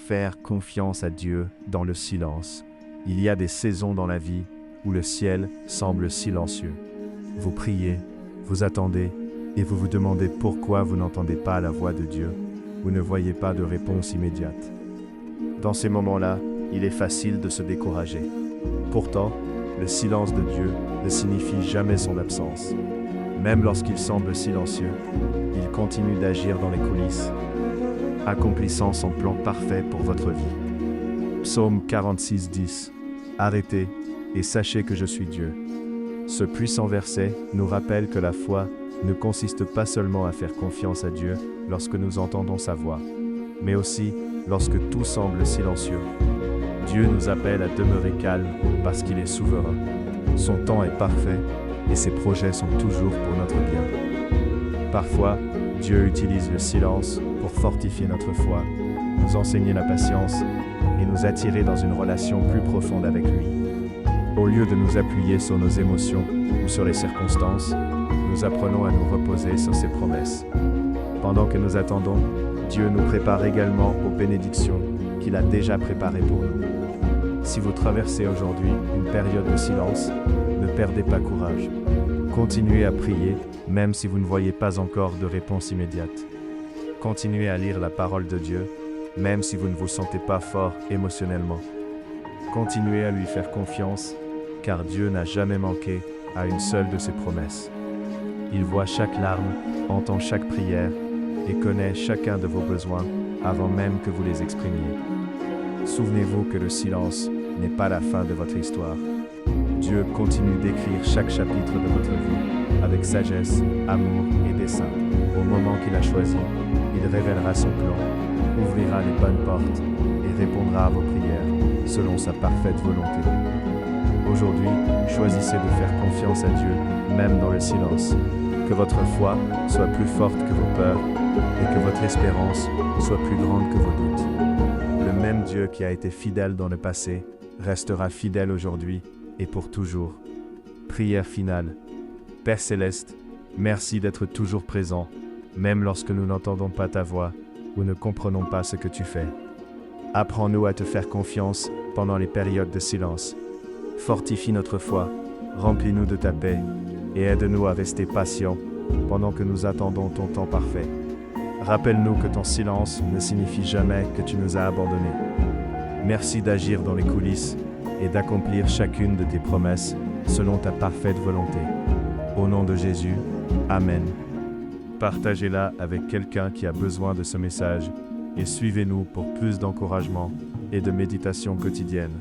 faire confiance à Dieu dans le silence. Il y a des saisons dans la vie où le ciel semble silencieux. Vous priez, vous attendez, et vous vous demandez pourquoi vous n'entendez pas la voix de Dieu. Vous ne voyez pas de réponse immédiate. Dans ces moments-là, il est facile de se décourager. Pourtant, le silence de Dieu ne signifie jamais son absence. Même lorsqu'il semble silencieux, il continue d'agir dans les coulisses, accomplissant son plan parfait pour votre vie. Psaume 46, 10. Arrêtez et sachez que je suis Dieu. Ce puissant verset nous rappelle que la foi ne consiste pas seulement à faire confiance à Dieu lorsque nous entendons sa voix, mais aussi lorsque tout semble silencieux. Dieu nous appelle à demeurer calmes parce qu'il est souverain. Son temps est parfait et ses projets sont toujours pour notre bien. Parfois, Dieu utilise le silence pour fortifier notre foi, nous enseigner la patience et nous attirer dans une relation plus profonde avec lui. Au lieu de nous appuyer sur nos émotions ou sur les circonstances, nous apprenons à nous reposer sur ses promesses. Pendant que nous attendons, Dieu nous prépare également aux bénédictions qu'il a déjà préparées pour nous. Si vous traversez aujourd'hui une période de silence, ne perdez pas courage. Continuez à prier, même si vous ne voyez pas encore de réponse immédiate. Continuez à lire la parole de Dieu, même si vous ne vous sentez pas fort émotionnellement. Continuez à lui faire confiance, car Dieu n'a jamais manqué à une seule de ses promesses. Il voit chaque larme, entend chaque prière et connaît chacun de vos besoins avant même que vous les exprimiez. Souvenez-vous que le silence n'est pas la fin de votre histoire. Dieu continue d'écrire chaque chapitre de votre vie avec sagesse, amour et dessein. Au moment qu'il a choisi, il révélera son plan, ouvrira les bonnes portes et répondra à vos prières selon sa parfaite volonté. Aujourd'hui, choisissez de faire confiance à Dieu, même dans le silence. Que votre foi soit plus forte que vos peurs et que votre espérance soit plus grande que vos doutes. Le même Dieu qui a été fidèle dans le passé restera fidèle aujourd'hui et pour toujours. Prière finale. Père Céleste, merci d'être toujours présent, même lorsque nous n'entendons pas ta voix ou ne comprenons pas ce que tu fais. Apprends-nous à te faire confiance pendant les périodes de silence. Fortifie notre foi, remplis-nous de ta paix et aide-nous à rester patients pendant que nous attendons ton temps parfait. Rappelle-nous que ton silence ne signifie jamais que tu nous as abandonnés. Merci d'agir dans les coulisses et d'accomplir chacune de tes promesses selon ta parfaite volonté. Au nom de Jésus, Amen. Partagez-la avec quelqu'un qui a besoin de ce message et suivez-nous pour plus d'encouragement et de méditation quotidienne.